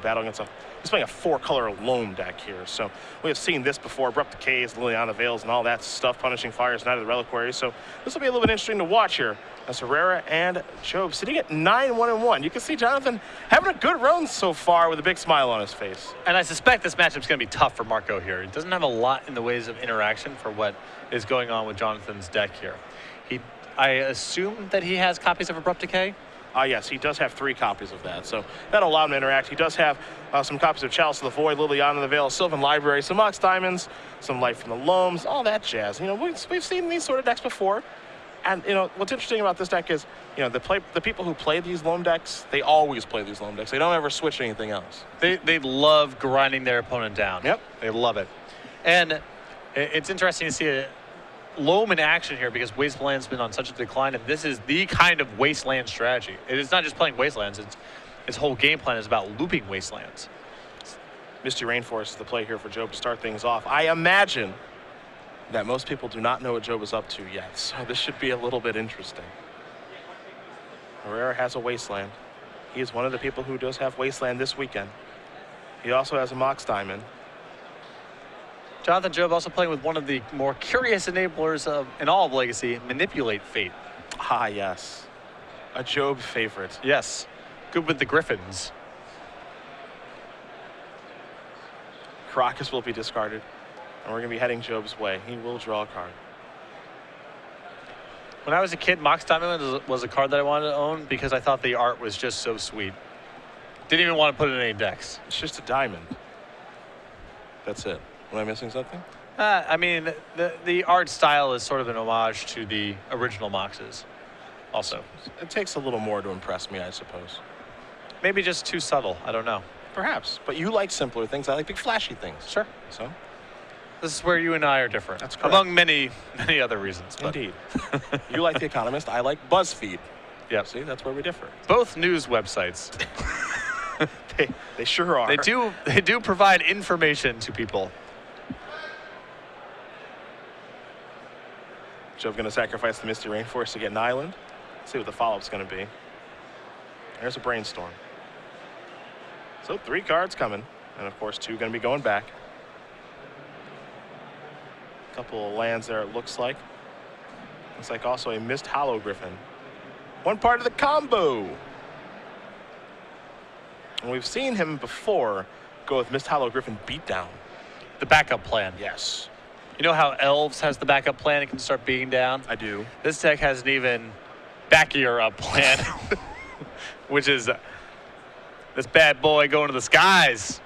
battle against he's playing a 4-color loam deck here. So we have seen this before, Abrupt Decays, Liliana Veils, and all that stuff, Punishing Fires, Night of the Reliquary. So this will be a little bit interesting to watch here as Herrera and Job sitting at 9-1-1. You can see Jonathan having a good run so far with a big smile on his face. And I suspect this matchup's going to be tough for Marco here. He doesn't have a lot in the ways of interaction for what is going on with Jonathan's deck here. I assume that he has copies of Abrupt Decay? Yes, he does have 3 copies of that, so that'll allow him to interact. He does have some copies of Chalice of the Void, Liliana the Veil, Sylvan Library, some Mox Diamonds, some Light from the Loams, all that jazz. You know, we've seen these sort of decks before. And, you know, what's interesting about this deck is, you know, the people who play these loam decks, they always play these loam decks. They don't ever switch to anything else. They love grinding their opponent down. Yep. They love it. And it's interesting to see a loam in action here because Wasteland's been on such a decline, and this is the kind of Wasteland strategy. It's not just playing Wastelands. Its whole game plan is about looping Wastelands. Misty Rainforest is the play here for Job to start things off. I imagine that most people do not know what Job is up to yet, so this should be a little bit interesting. Herrera has a Wasteland. He is one of the people who does have Wasteland this weekend. He also has a Mox Diamond. Jonathan Job also playing with one of the more curious enablers in all of Legacy, Manipulate Fate. Ah, yes. A Job favorite. Yes. Good with the Griffins. Caracas will be discarded, and we're going to be heading Job's way. He will draw a card. When I was a kid, Mox Diamond was a card that I wanted to own because I thought the art was just so sweet. Didn't even want to put it in any decks. It's just a diamond. That's it. Am I missing something? I mean, the art style is sort of an homage to the original Moxes also. It takes a little more to impress me, I suppose. Maybe just too subtle. I don't know. Perhaps. But you like simpler things. I like big flashy things. Sure. So? This is where you and I are different. That's correct. Among many other reasons. But. Indeed. You like The Economist. I like BuzzFeed. Yep. See, that's where we differ. Both news websites. They sure are. They do provide information to people. Job going to sacrifice the Misty Rainforest to get an island. Let's see what the follow-up's going to be. There's a Brainstorm. So 3 cards coming. And, of course, 2 going to be going back. A couple of lands there, it looks like. Looks like also a Mist Hollow Griffin. One part of the combo. And we've seen him before go with Mist Hollow Griffin Beatdown. The backup plan. Yes. You know how Elves has the backup plan? It can start beating down? I do. This deck has an even backier up plan, which is this bad boy going to the skies.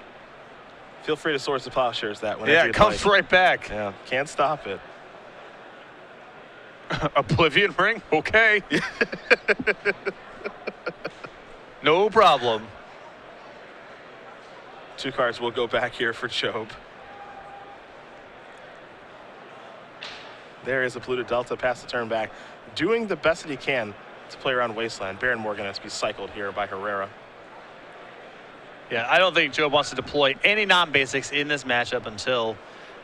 Feel free to Swords to Plowshares that whenever Yeah, you'd it comes like. right back. Yeah, can't stop it. Oblivion Ring? Okay. No problem. 2 cards will go back here for Job. There is a Polluted Delta, pass the turn back. Doing the best that he can to play around Wasteland. Baron Morgan has to be cycled here by Herrera. Yeah, I don't think Job wants to deploy any non-basics in this matchup until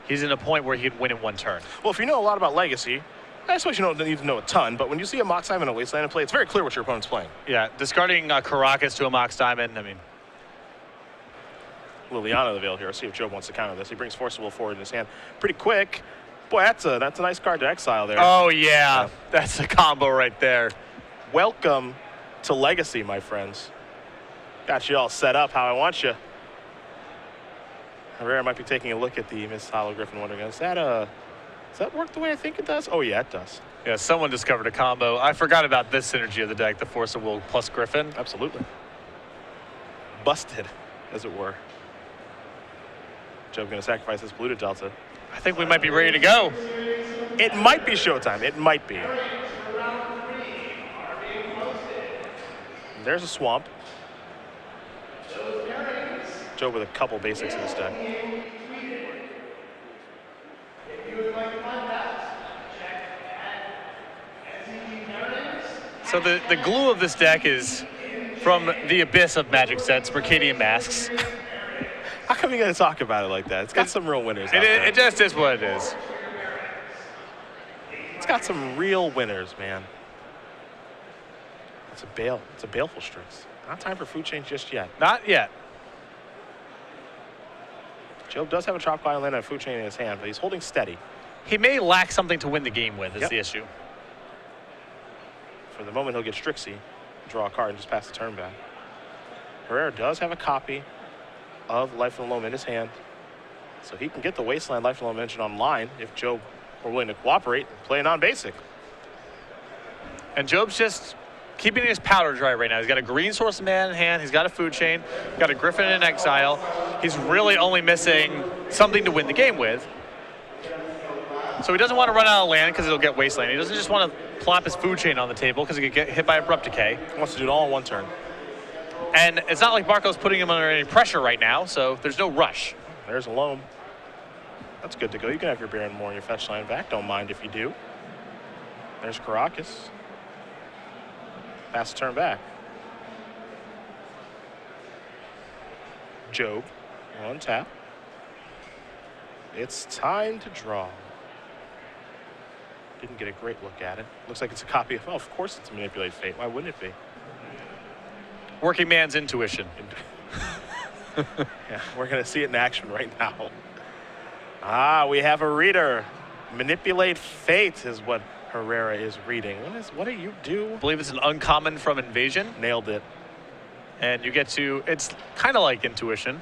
he's in a point where he can win in 1 turn. Well, if you know a lot about Legacy, I suppose you don't need to know a ton, but when you see a Mox Diamond and a Wasteland in play, it's very clear what your opponent's playing. Yeah, discarding Caracas to a Mox Diamond, I mean. Liliana the Veil here. Let's see if Job wants to counter this. He brings Force of Will forward in his hand pretty quick. Boy, that's a nice card to exile there. Oh, yeah. That's a combo right there. Welcome to Legacy, my friends. Got you all set up how I want you. Herrera might be taking a look at the Mist Hollow Griffin, wondering, does that work the way I think it does? Oh, yeah, it does. Yeah, someone discovered a combo. I forgot about this synergy of the deck, the Force of Will plus Griffin. Absolutely. Busted, as it were. Job going to sacrifice his Polluted Delta. I think we might be ready to go. It might be showtime. It might be. There's a Swamp. Job with a couple basics in this deck. So the glue of this deck is from the abyss of Magic sets, Mercadian Masks. How come you got to talk about it like that? It's got some real winners out there. It just is what it is. It's got some real winners, man. It's a Baleful Strix. Not time for food change just yet. Not yet. Job does have a Tropical Island and a food chain in his hand, but he's holding steady. He may lack something to win the game with, is the issue. For the moment, he'll get Strixie, draw a card, and just pass the turn back. Herrera does have a copy of Life in the Loam in his hand, so he can get the Wasteland Life in the Loam engine online if Job were willing to cooperate and play non-basic. And Job's just keeping his powder dry right now. He's got a green source of mana in hand. He's got a food chain. Got a Griffin in exile. He's really only missing something to win the game with. So he doesn't want to run out of land because he'll get Wasteland. He doesn't just want to plop his food chain on the table because he could get hit by Abrupt Decay. He wants to do it all in one turn. And it's not like Marco's putting him under any pressure right now, so there's no rush. There's a Loam. That's good to go. You can have your Baron Moore and your fetch line back. Don't mind if you do. There's Caracas. Pass the turn back. Job, one tap. It's time to draw. Didn't get a great look at it. Looks like it's a copy of, well, of course it's a Manipulate Fate. Why wouldn't it be? Working man's intuition. Yeah, we're going to see it in action right now. We have a reader. Manipulate Fate is what Herrera is reading. What do you do? I believe it's an uncommon from Invasion. Nailed it. And you get to, it's kind of like intuition,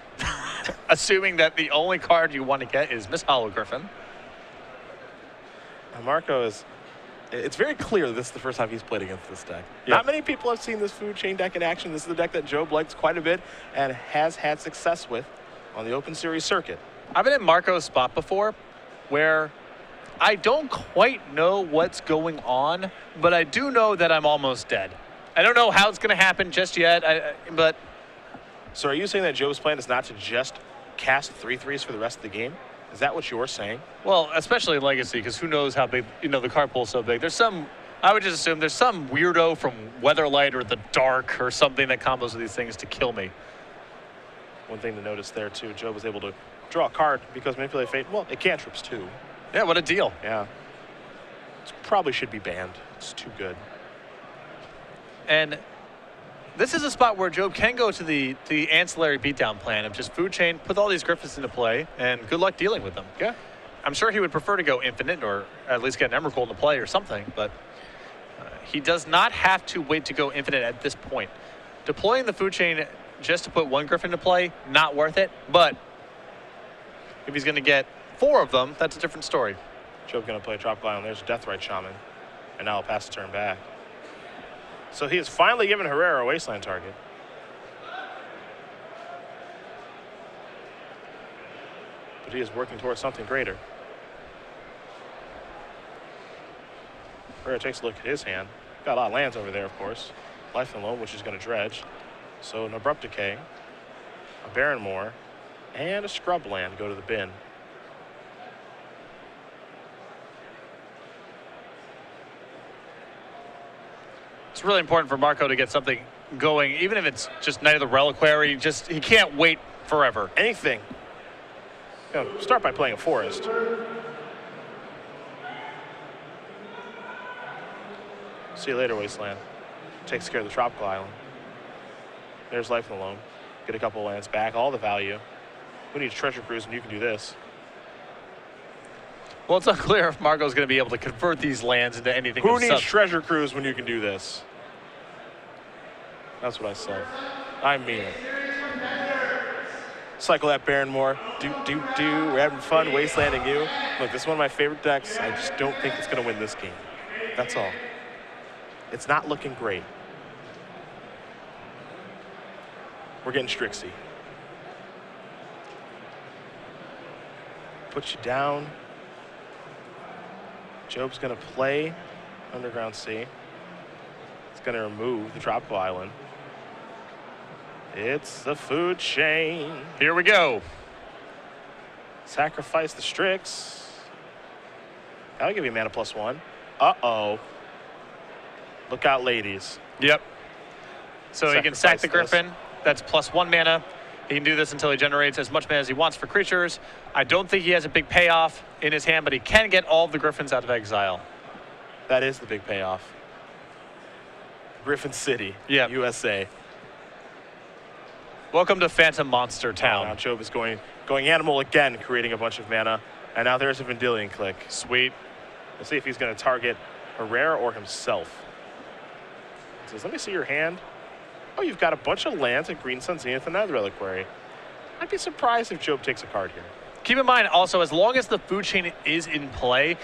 assuming that the only card you want to get is Miss Hollow Griffin. Marco is, it's very clear that this is the first time he's played against this deck. Yep. Not many people have seen this food chain deck in action. This is the deck that Job likes quite a bit and has had success with on the Open Series circuit. I've been in Marco's spot before where I don't quite know what's going on, but I do know that I'm almost dead. I don't know how it's going to happen just yet, but... So are you saying that Job's plan is not to just cast 3/3s for the rest of the game? Is that what you're saying? Well, especially in Legacy, because who knows how big, the card pool's so big. I would just assume there's some weirdo from Weatherlight or the Dark or something that combos with these things to kill me. One thing to notice there, too, Job was able to draw a card because Manipulate Fate, well, it cantrips, too. Yeah, what a deal. Yeah. It probably should be banned. It's too good. And this is a spot where Job can go to the ancillary beatdown plan of just food chain, put all these Griffins into play, and good luck dealing with them. Yeah. I'm sure he would prefer to go infinite or at least get an Emrakul into play or something, but he does not have to wait to go infinite at this point. Deploying the food chain just to put one Griffin into play, not worth it, but if he's going to get 4 of them, that's a different story. Job going to play Tropical Island. There's a Deathrite Shaman, and now I'll pass the turn back. So he has finally given Herrera a Wasteland target. But he is working towards something greater. Herrera takes a look at his hand. Got a lot of lands over there, of course. Life and Loam, which is going to dredge. So an Abrupt Decay, a Baron Moor, and a Scrub land go to the bin. It's really important for Marco to get something going, even if it's just Knight of the Reliquary. He can't wait forever. Anything. Start by playing a forest. See you later, Wasteland. Takes care of the Tropical Island. There's Life in the Loam. Get a couple lands back, all the value. Who needs Treasure Cruise when you can do this? Well, it's unclear if Marco's going to be able to convert these lands into anything. Who needs Treasure Cruise when you can do this? That's what I said. I mean it. Cycle that Baron Moore. We're having fun wastelanding you. Look, this is one of my favorite decks. I just don't think it's going to win this game. That's all. It's not looking great. We're getting Strixie. Put you down. Job's going to play Underground Sea. It's going to remove the Tropical Island. It's the food chain. Here we go. Sacrifice the Strix. That'll give you mana +1. Uh-oh. Look out, ladies. Yep. So he can sack the Griffin. That's +1 mana. He can do this until he generates as much mana as he wants for creatures. I don't think he has a big payoff in his hand, but he can get all of the Griffins out of exile. That is the big payoff. Griffin City, USA. Welcome to Phantom Monster Town. Now Job is going animal again, creating a bunch of mana. And now there's a Vendilion click. Sweet. Let's see if he's going to target Herrera or himself. He says, let me see your hand. Oh, you've got a bunch of lands at Green Sun Zenith and Nether Reliquary. I'd be surprised if Job takes a card here. Keep in mind also, as long as the food chain is in play,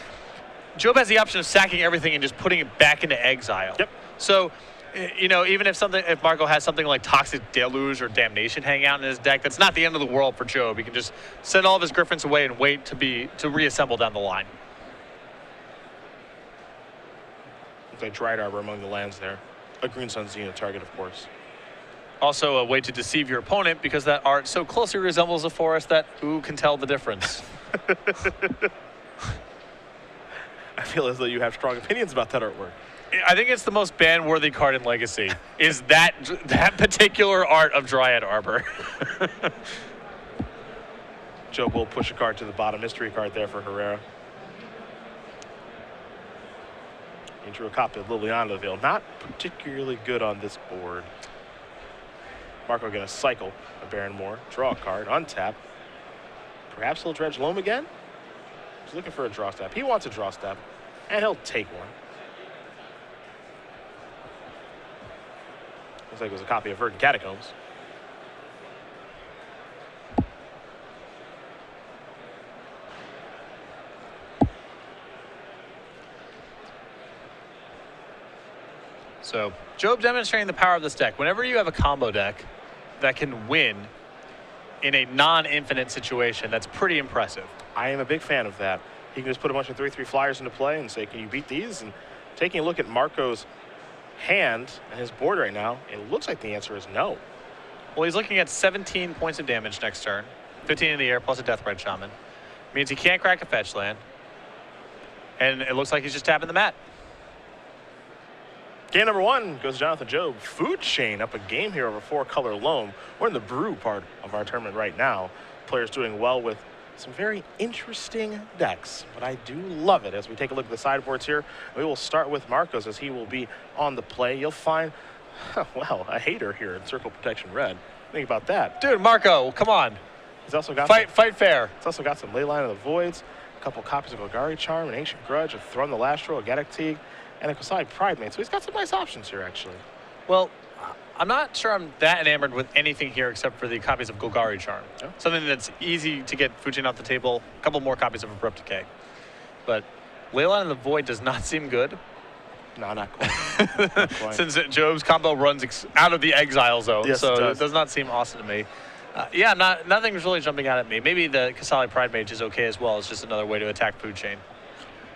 Job has the option of sacking everything and just putting it back into exile. Yep. So, even if Marco has something like Toxic Deluge or Damnation hanging out in his deck, that's not the end of the world for Job. He can just send all of his Griffins away and wait to reassemble down the line. Looks like Dried Arbor among the lands there. A Green Sun Zenith target, of course. Also a way to deceive your opponent because that art so closely resembles a forest that who can tell the difference? I feel as though you have strong opinions about that artwork. I think it's the most ban-worthy card in Legacy, is that particular art of Dryad Arbor. Job will push a card to the bottom. Mystery card there for Herrera. He drew a copy of Liliana Veil. Not particularly good on this board. Marco going to cycle a Baron Moore, draw a card, untap. Perhaps he'll dredge Loam again? He's looking for a draw step. He wants a draw step, and he'll take one. Looks like it was a copy of Verdant Catacombs. So, Job demonstrating the power of this deck. Whenever you have a combo deck that can win in a non-infinite situation, that's pretty impressive. I am a big fan of that. He can just put a bunch of 3/3 flyers into play and say, can you beat these? And taking a look at Marco's hand and his board right now, it looks like the answer is no. Well, he's looking at 17 points of damage next turn, 15 in the air plus a Deathrite Shaman. Means he can't crack a fetch land. And it looks like he's just tapping the mat. Game number one goes Jonathan Job. Food Chain up a game here over 4-color Loam. We're in the brew part of our tournament right now. Players doing well with some very interesting decks, but I do love it. As we take a look at the sideboards here, we will start with Marcos as he will be on the play. You'll find, well, a hater here in Circle Protection Red. Think about that. Dude, Marco, come on. He's also got fight fair. He's also got some Leyline of the Voids, a couple copies of Golgari Charm, an Ancient Grudge, a Throne the Lastro, a Gaddock Teague, and a Kasai Pridemate. So he's got some nice options here, actually. Well, I'm not sure I'm that enamored with anything here except for the copies of Golgari Charm. Yeah. Something that's easy to get Fujin off the table, a couple more copies of Abrupt Decay. But Leyline of the Void does not seem good. No, not quite. Not quite. Since Job's combo runs out of the exile zone, Yes, so it it does not seem awesome to me. Yeah, nothing's really jumping out at me. Maybe the Kasali Pridemage is okay as well. It's just another way to attack Food Chain.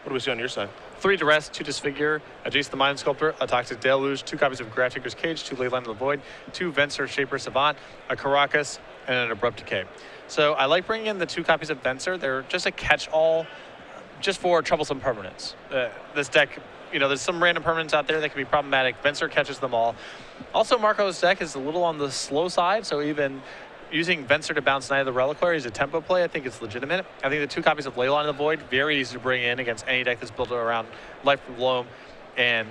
What do we see on your side? 3 Duress, 2 Disfigure, a Jace the Mind Sculptor, a Toxic Deluge, 2 copies of Gravedigger's Cage, 2 Leyline of the Void, 2 Venser Shaper Savant, a Caracas, and an Abrupt Decay. So I like bringing in the 2 copies of Venser. They're just a catch-all just for troublesome permanents. This deck, there's some random permanents out there that can be problematic. Venser catches them all. Also, Marco's deck is a little on the slow side, so even using Venser to bounce Night of the Reliquary is a tempo play. I think it's legitimate. I think the 2 copies of Leyline of the Void, very easy to bring in against any deck that's built around Life from Loam and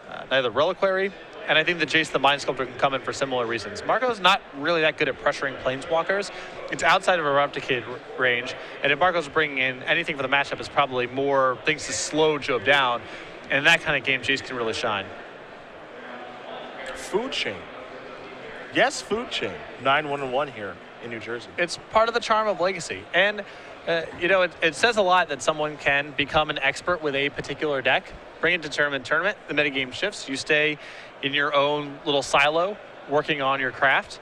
Night of the Reliquary. And I think the Jace the Mind Sculptor can come in for similar reasons. Marco's not really that good at pressuring Planeswalkers. It's outside of a Abrupt Decay range. And if Marco's bringing in anything for the matchup, it's probably more things to slow Job down. And in that kind of game, Jace can really shine. Food Chain. Yes, Food Chain. 9-1-1 here in New Jersey. It's part of the charm of Legacy. And, it says a lot that someone can become an expert with a particular deck, bring it to tournament, the metagame shifts, you stay in your own little silo working on your craft,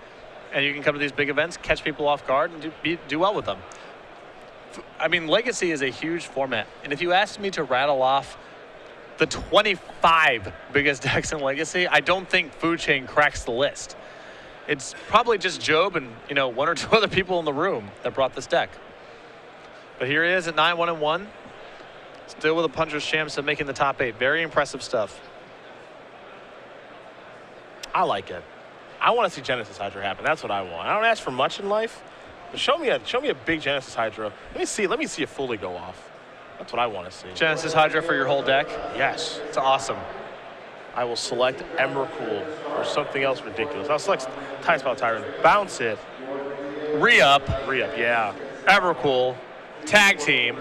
and you can come to these big events, catch people off guard, and do well with them. I mean, Legacy is a huge format. And if you asked me to rattle off the 25 biggest decks in Legacy, I don't think Food Chain cracks the list. It's probably just Job and, 1 or 2 other people in the room that brought this deck. But here he is at 9-1-1. Still with a puncher's chance of making the top 8. Very impressive stuff. I like it. I want to see Genesis Hydra happen. That's what I want. I don't ask for much in life, but show me a big Genesis Hydra. Let me see it fully go off. That's what I want to see. Genesis Hydra for your whole deck. Yes. It's awesome. I will select Emrakul or something else ridiculous. I'll select Time Spell Tyrant. Bounce it. Re-up, Re-up, yeah. Evercool, tag team,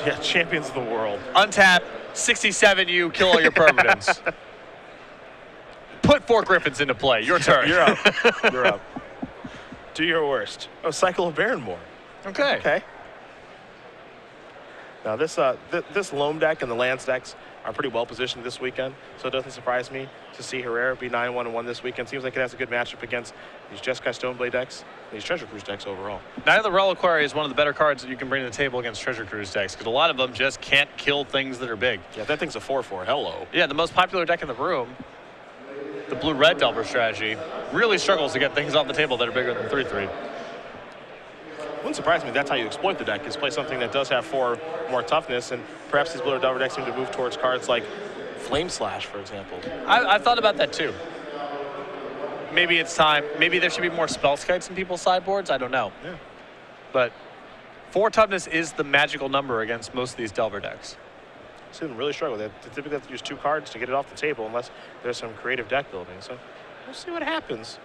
Yeah, champions of the world. untap, 67U, kill all your permanents. Put 4 Griffins into play. Your turn. You're up. You're up. Do your worst. Oh, Cycle of Baronmore. Okay. Okay. Now this this Loam deck and the Lance decks are pretty well positioned this weekend, so it doesn't surprise me to see Herrera be 9-1-1 this weekend. Seems like it has a good matchup against these Jeskai Stoneblade decks, and these Treasure Cruise decks overall. Night of the Reliquary is one of the better cards that you can bring to the table against Treasure Cruise decks, because a lot of them just can't kill things that are big. Yeah, that thing's a 4/4. Hello. Yeah, the most popular deck in the room, the blue-red Delver strategy, really struggles to get things off the table that are bigger than 3/3. Wouldn't surprise me. That's how you exploit the deck, is play something that does have 4 more toughness, and perhaps these blue or Delver decks seem to move towards cards like Flame Slash, for example. I've thought about that too. Maybe it's time. Maybe there should be more spell skites in people's sideboards. I don't know. Yeah. But 4 toughness is the magical number against most of these Delver decks. See them really struggle. They typically have to use 2 cards to get it off the table unless there's some creative deck building. So we'll see what happens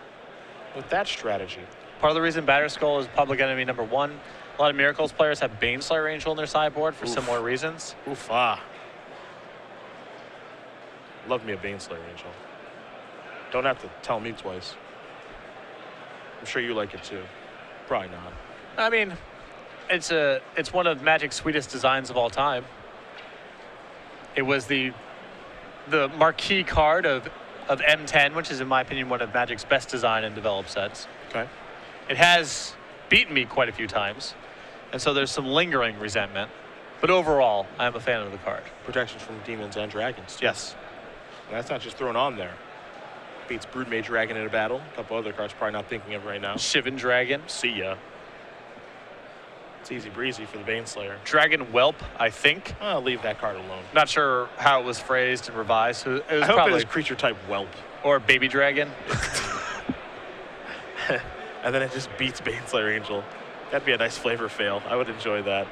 with that strategy. Part of the reason Batterskull is public enemy number 1. A lot of Miracles players have Baneslayer Angel in their sideboard for similar reasons. Oof, Love me a Baneslayer Angel. Don't have to tell me twice. I'm sure you like it too. Probably not. I mean, it's one of Magic's sweetest designs of all time. It was the marquee card of M10, which is in my opinion one of Magic's best design and developed sets. Okay. It has beaten me quite a few times, and so there's some lingering resentment. But overall, I'm a fan of the card. Protections from demons and dragons. Yes. And that's not just thrown on there. Beats Broodmage Dragon in a battle. A couple other cards probably not thinking of right now. Shivan Dragon. See ya. It's easy breezy for the Baneslayer. Dragon Whelp, I think. I'll leave that card alone. Not sure how it was phrased and revised. So it was I hope probably it is creature type Whelp. or Baby Dragon. And then it just beats Baneslayer Angel. That'd be a nice flavor fail. I would enjoy that.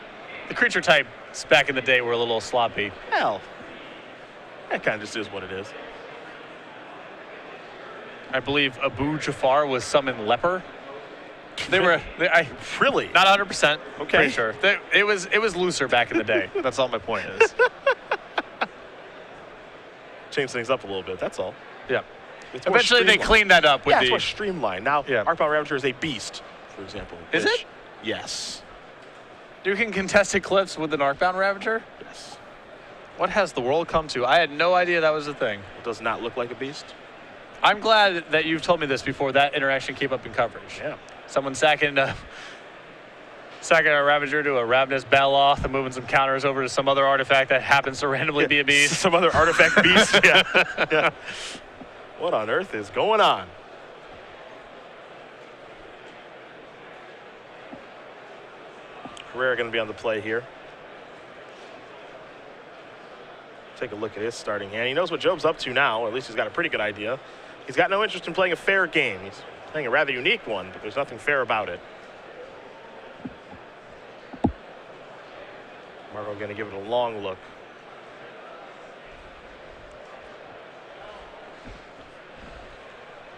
The creature types back in the day were a little sloppy. Hell. That kind of just is what it is. I believe Abu Jafar was summoned Leper. Really? Not 100%. Okay. Pretty sure. It was looser back in the day. That's all my point is. Change things up a little bit, that's all. Yeah. It's more Eventually they streamlined. cleaned that up with Yeah, it's the. more streamlined. Now, Yeah. Arcbound Ravager is a beast, for example. Is which- it? Yes. You can contest Eclipse with an Arcbound Ravager? Yes. What has the world come to? I had no idea that was a thing. It does not look like a beast. I'm glad that you've told me this before that interaction came up in coverage. Yeah. Someone sacking a Ravager to a Ravenous Baloth and moving some counters over to some other artifact that happens to randomly be a beast. Some other artifact beast. Yeah. Yeah. What on earth is going on? Herrera going to be on the play here. Take a look at his starting hand. He knows what Job's up to now, or at least he's got a pretty good idea. He's got no interest in playing a fair game. He's playing a rather unique one, but there's nothing fair about it. Marco going to give it a long look.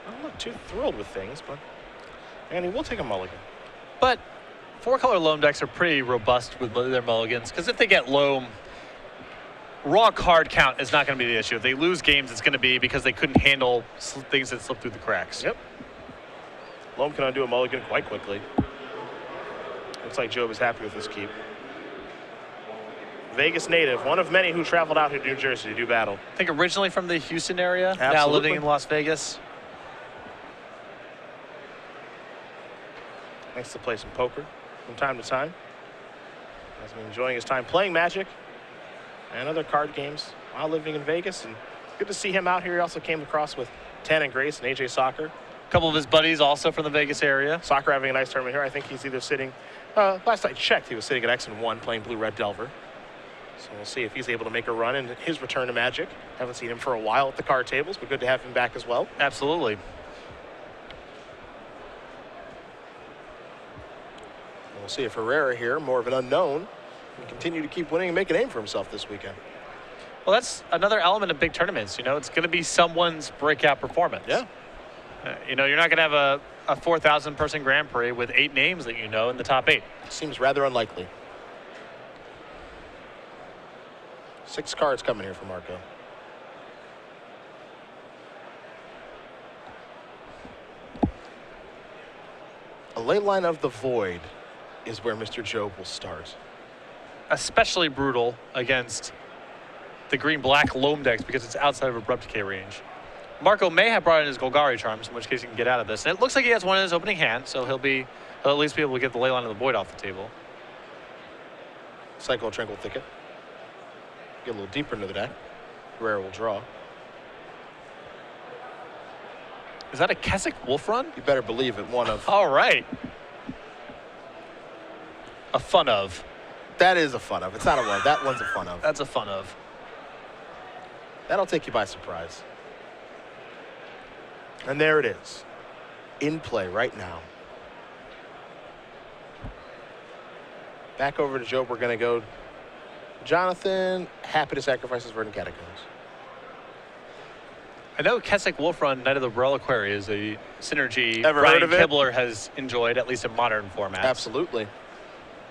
I'm not too thrilled with things, but and he will take a mulligan. But 4-color Loam decks are pretty robust with their mulligans, because if they get Loam, raw card count is not going to be the issue. If they lose games, it's going to be because they couldn't handle things that slip through the cracks. Yep. Loam can undo a mulligan quite quickly. Looks like Job is happy with this keep. Vegas native, one of many who traveled out to New Jersey to do battle. I think originally from the Houston area, now Absolutely. living in Las Vegas. Likes to play some poker from time to time. Has been enjoying his time playing Magic and other card games while living in Vegas. And good to see him out here. He also came across with Tan and Grace and AJ Soccer. A couple of his buddies also from the Vegas area. Soccer having a nice tournament here. I think he's either sitting, last I checked, he was sitting at X&1 playing Blue-Red Delver. So we'll see if he's able to make a run in his return to Magic. Haven't seen him for a while at the card tables, but good to have him back as well. Absolutely. We'll see if Herrera here, more of an unknown, can continue to keep winning and make a name for himself this weekend. Well, that's another element of big tournaments. You know, it's going to be someone's breakout performance. Yeah. You know, you're not going to have a 4,000 person Grand Prix with 8 names that you know in the top 8. Seems rather unlikely. 6 cards coming here for Marco. A ley line of the void is where Mr. Job will start. Especially brutal against the green-black loam decks because it's outside of Abrupt Decay range. Marco may have brought in his Golgari Charms, in which case he can get out of this. And it looks like he has one in his opening hand, so he'll at least be able to get the ley line of the void off the table. Cycle Tranquil Thicket. Get a little deeper into the deck. Herrera will draw. Is that a Keswick Wolf Run? You better believe it. One of. All right. A fun of. That is a fun of. It's not a one. That one's a fun of. That's a fun of. That'll take you by surprise. And there it is. In play right now. Back over to Job. We're going to go Jonathan. Happy to sacrifice his Verdant Catacombs. I know Keswick Wolf Run, Knight of the Reliquary is a synergy Ever Brian heard of it? Kibler has enjoyed, at least in modern formats. Absolutely.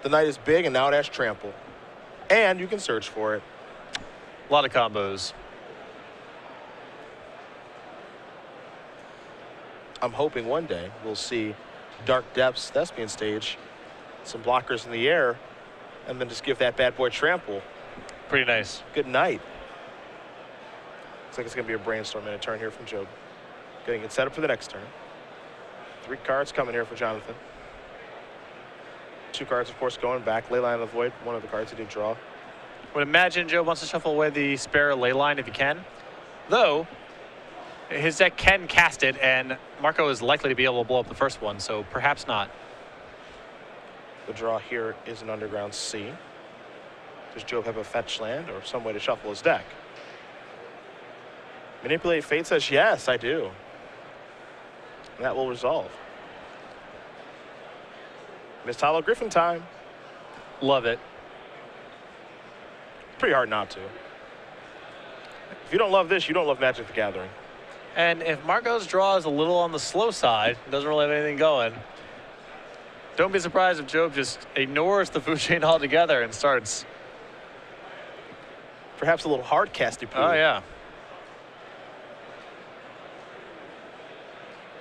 The Knight is big, and now it has Trample. And you can search for it. A lot of combos. I'm hoping one day we'll see Dark Depths, Thespian Stage, some blockers in the air, and then just give that bad boy Trample. Pretty nice. Good night. Looks like it's going to be a brainstorm in a turn here from Job. Getting it set up for the next turn. 3 cards coming here for Jonathan. 2 cards, of course, going back. Leyline of the Void, one of the cards he did draw. Would imagine Joe wants to shuffle away the spare ley line if he can. Though, his deck can cast it, and Marco is likely to be able to blow up the first one, so perhaps not. The draw here is an Underground Sea. Does Job have a fetch land or some way to shuffle his deck? Manipulate Fate says, yes, I do. And that will resolve. Miss Hollow Griffin time. Love it. Pretty hard not to. If you don't love this, you don't love Magic the Gathering. And if Marco's draw is a little on the slow side, doesn't really have anything going, don't be surprised if Job just ignores the food chain altogether and starts. Perhaps a little hard casty pool. Oh, yeah.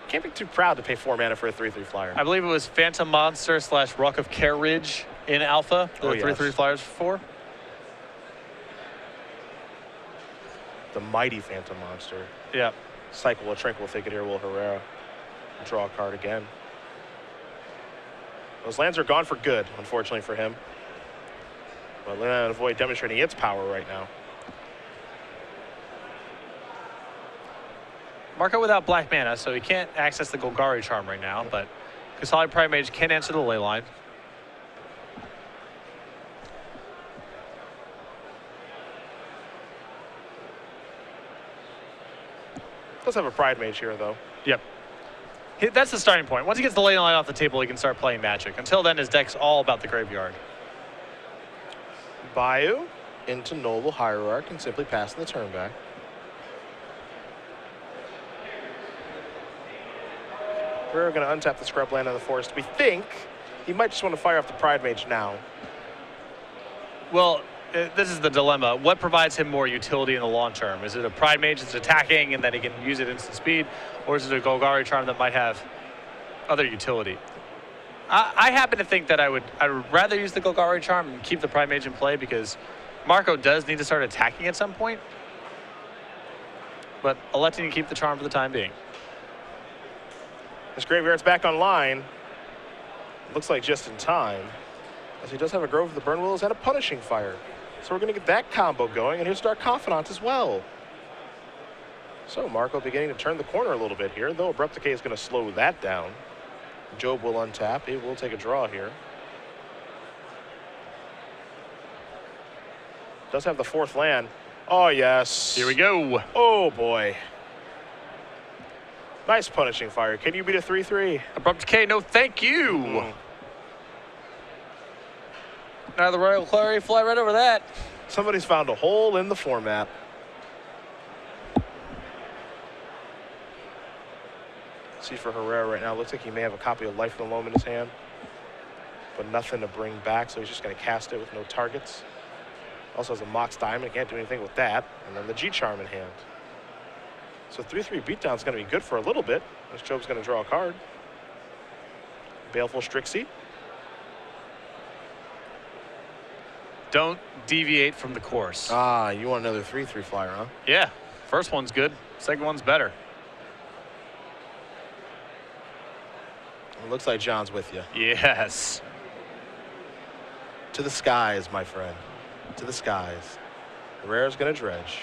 Can't be too proud to pay 4 mana for a 3/3 flyer. I believe it was Phantom Monster / Rock of Carriage in Alpha, the Oh, yes. 3/3 flyers for. The mighty Phantom Monster. Yeah. Cycle a Tranquil Thicket here, will Herrera. Draw a card again. Those lands are gone for good, unfortunately for him. But Leyline of the Void demonstrating its power right now. Marco without black mana, so he can't access the Golgari Charm right now, but Kasali Prime Mage can answer the ley line. Does have a Pride Mage here, though. Yep. That's the starting point. Once he gets the ley line off the table, he can start playing Magic. Until then, his deck's all about the graveyard. Bayou into Noble Hierarch and simply passing the turn back. We're going to untap the Scrubland of the Forest. We think he might just want to fire off the Pride Mage now. Well, this is the dilemma. What provides him more utility in the long term? Is it a Pride Mage that's attacking and then he can use it instant speed? Or is it a Golgari Charm that might have other utility? I happen to think that I would rather use the Golgari Charm and keep the Pride Mage in play because Marco does need to start attacking at some point. But electing to keep the Charm for the time being. His graveyard's back online. Looks like just in time, as he does have a Grove of the Burn Willows and a Punishing Fire. So we're going to get that combo going, and here's Dark Confidant as well. So Marco beginning to turn the corner a little bit here, though Abrupt Decay is going to slow that down. Job will untap. He will take a draw here. Does have the 4th land. Oh, yes. Here we go. Oh, boy. Nice Punishing Fire. Can you beat a 3/3? Abrupt Decay, no thank you. Now the Royal Clary, fly right over that. Somebody's found a hole in the format. See for Herrera right now, looks like he may have a copy of Life in the Loam in his hand, but nothing to bring back, so he's just going to cast it with no targets. Also has a Mox Diamond, can't do anything with that, and then the G-Charm in hand. So 3-3 beatdown is going to be good for a little bit, as Job's going to draw a card. Baleful Strixie. Don't deviate from the course. Ah, you want another 3-3 flyer, huh? Yeah, first one's good, second one's better. It looks like John's with you. Yes. To the skies, my friend. To the skies. Herrera's going to dredge.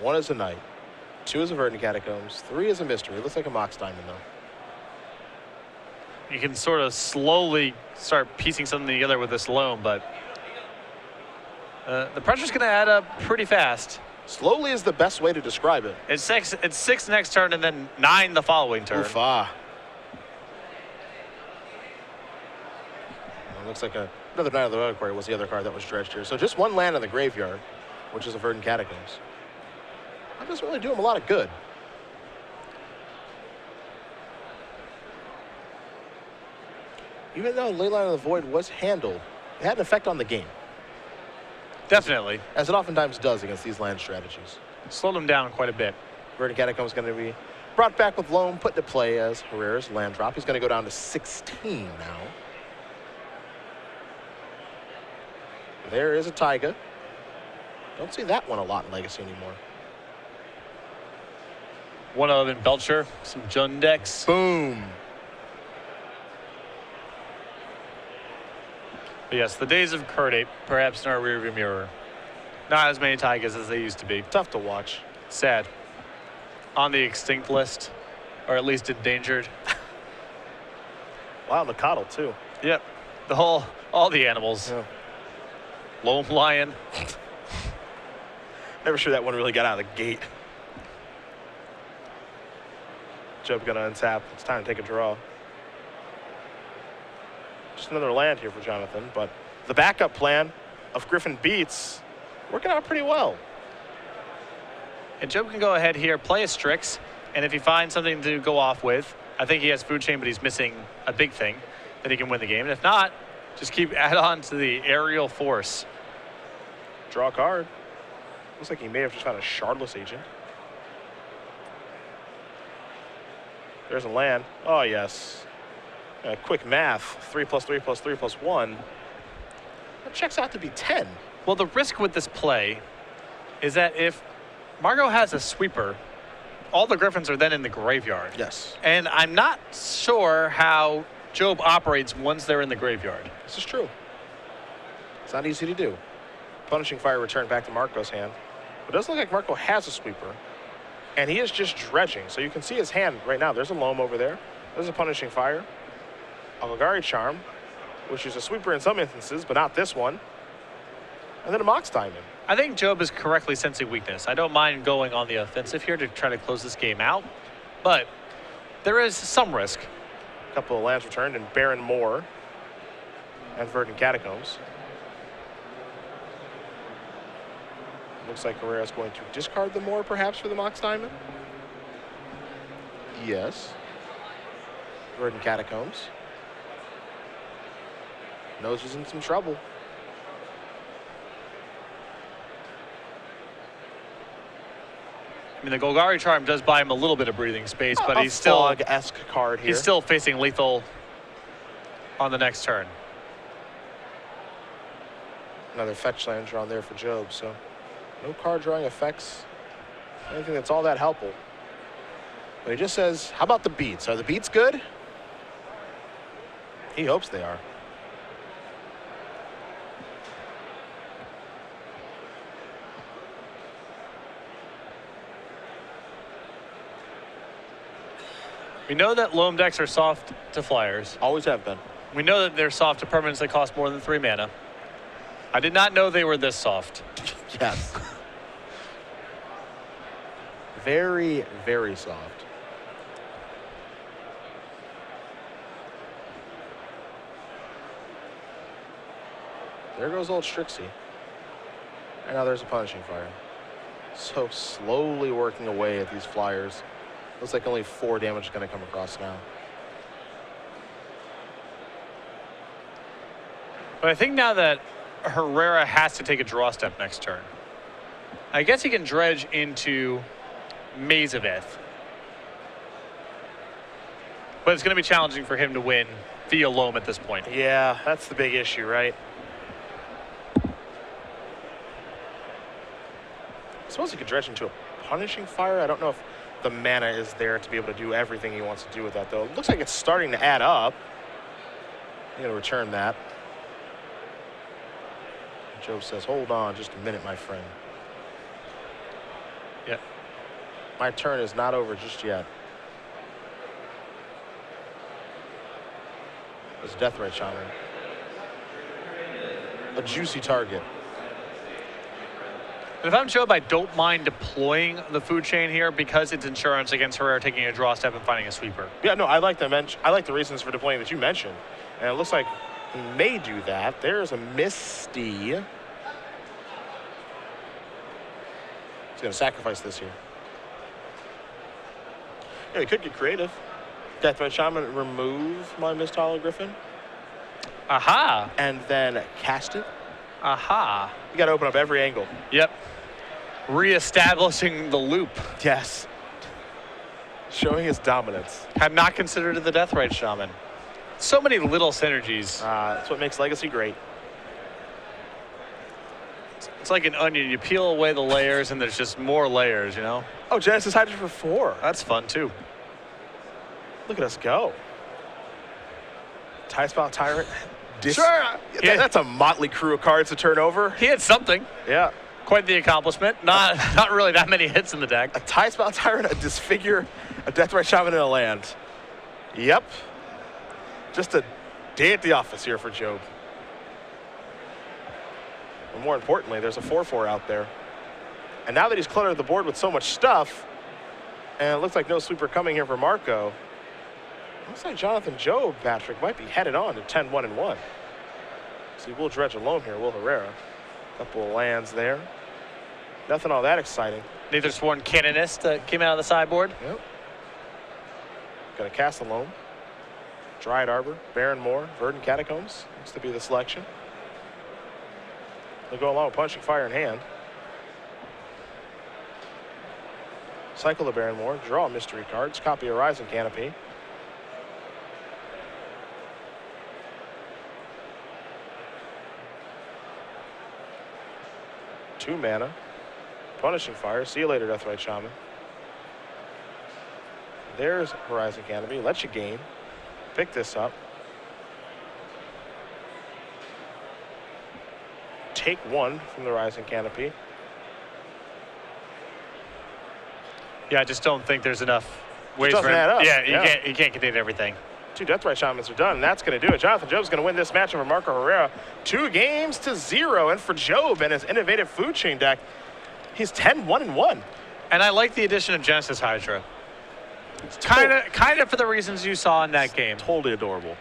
1 is a Knight. 2 is a Verdant Catacombs. 3 is a Mystery. It looks like a Mox Diamond, though. You can sort of slowly start piecing something together with this loam, but the pressure's going to add up pretty fast. Slowly is the best way to describe it. It's 6 next turn and then 9 the following turn. Oof-ah. It looks like another Knight of the Reliquary was the other card that was dredged here. So just 1 land in the graveyard, which is a Verdant Catacombs. That doesn't really do him a lot of good. Even though Leyline of the Void was handled, it had an effect on the game, Definitely. as it oftentimes does against these land strategies. Slowed him down quite a bit. Verdant Catacombs is going to be brought back with Loam, put to play as Herrera's land drop. He's going to go down to 16 now. There is a Taiga. Don't see that one a lot in Legacy anymore. One of them in Belcher, some Jund decks. Boom. But yes, the days of Curdate, perhaps in our rearview mirror. Not as many Tigers as they used to be. Tough to watch. Sad. On the extinct list, or at least endangered. Wow, Nakatl too. Yep. All the animals. Yeah. Loam Lion. Never sure that one really got out of the gate. Job gonna untap. It's time to take a draw. Just another land here for Jonathan, but the backup plan of Griffin Beats working out pretty well. And Job can go ahead here, play a Strix, and if he finds something to go off with, I think he has Food Chain, but he's missing a big thing, then he can win the game. And if not, just add on to the aerial force. Draw a card. Looks like he may have just found a Shardless Agent. There's a land. Oh, yes. Quick math. 3 + 3 + 3 + 1. That checks out to be 10. Well, the risk with this play is that if Margot has a sweeper, all the Griffins are then in the graveyard. Yes. And I'm not sure how Job operates once they're in the graveyard. This is true. It's not easy to do. Punishing Fire returned back to Marco's hand. It does look like Marco has a sweeper. And he is just dredging. So you can see his hand right now. There's a Loam over there. There's a Punishing Fire. A Golgari Charm, which is a sweeper in some instances, but not this one. And then a Mox Diamond. I think Job is correctly sensing weakness. I don't mind going on the offensive here to try to close this game out, but there is some risk. A couple of lands returned, and Baron Moore and Verdant Catacombs. Looks like Herrera's going to discard the Moore, perhaps, for the Mox Diamond. Yes. Verdant Catacombs. Knows he's in some trouble. I mean, the Golgari Charm does buy him a little bit of breathing space, but A he's still Fog-esque card here. he's still facing lethal on the next turn. Another fetch land drawn there for Job, so no card drawing effects. Anything that's all that helpful. But he just says, how about the beats? Are the beats good? He hopes they are. We know that Loam decks are soft to flyers. Always have been. We know that they're soft to permanents that cost more than 3 mana. I did not know they were this soft. Yes. Very, very soft. There goes old Strixie. And now there's a punishing fire. So slowly working away at these flyers. Looks like only 4 damage is going to come across now. But I think now that Herrera has to take a draw step next turn, I guess he can dredge into Mazaveth. But it's going to be challenging for him to win via Loam at this point. Yeah, that's the big issue, right? I suppose he could dredge into a punishing fire. I don't know if the mana is there to be able to do everything he wants to do with that, though. It looks like it's starting to add up. I'm going to return that. Joe says, hold on just a minute, my friend. Yep. My turn is not over just yet. It's Deathrite Shaman. A juicy target. If I'm Job, I don't mind deploying the food chain here because it's insurance against Herrera taking a draw step and finding a sweeper. Yeah, no, I like the reasons for deploying that you mentioned. And it looks like he may do that. There's a Misty. He's going to sacrifice this here. Yeah, he could get creative. Deathrite Shaman, remove my Mistala Griffin. Aha. And then cast it. Aha. You got to open up every angle. Yep. Reestablishing the loop. Yes. Showing his dominance. Had not considered the Deathrite Shaman. So many little synergies. That's what makes Legacy great. It's like an onion. You peel away the layers and there's just more layers, you know? Oh, Genesis Hydra for 4. That's fun too. Look at us go. Tie Spout Tyrant. Sure. Yeah. That's a motley crew of cards to turn over. He had something. Yeah. Quite the accomplishment. Not really that many hits in the deck. A Tie Spout Tyrant, a Disfigure, a Deathrite Shaman, and a land. Yep. Just a day at the office here for Job. And more importantly, there's a 4/4 out there. And now that he's cluttered the board with so much stuff, and it looks like no sweeper coming here for Marco, looks like Jonathan Job, Patrick, might be headed on to 10-1-1. So he will dredge alone here, will Herrera. Couple of lands there. Nothing all that exciting. Neither Sworn Canonist that came out of the sideboard. Yep. Got a Castle Loam. Dryad Arbor, Barren Moor, Verdant Catacombs. Looks to be the selection. They'll go along with Punching Fire in hand. Cycle the Barren Moor, draw mystery cards, copy a Rising Canopy. Two mana. Punishing Fire. See you later, Deathrite Shaman. There's Horizon Canopy. Let you gain. Pick this up. Take 1 from the Rising Canopy. Yeah, I just don't think there's enough ways doesn't for him. add up. Yeah, you can't contain everything. 2 Deathrite Shamans are done, and that's going to do it. Jonathan Job's going to win this match over Marco Herrera 2-0. And for Job and his innovative food chain deck, he's 10-1-1. And I like the addition of Genesis Hydra. Kind of for the reasons you saw in that game. Totally adorable.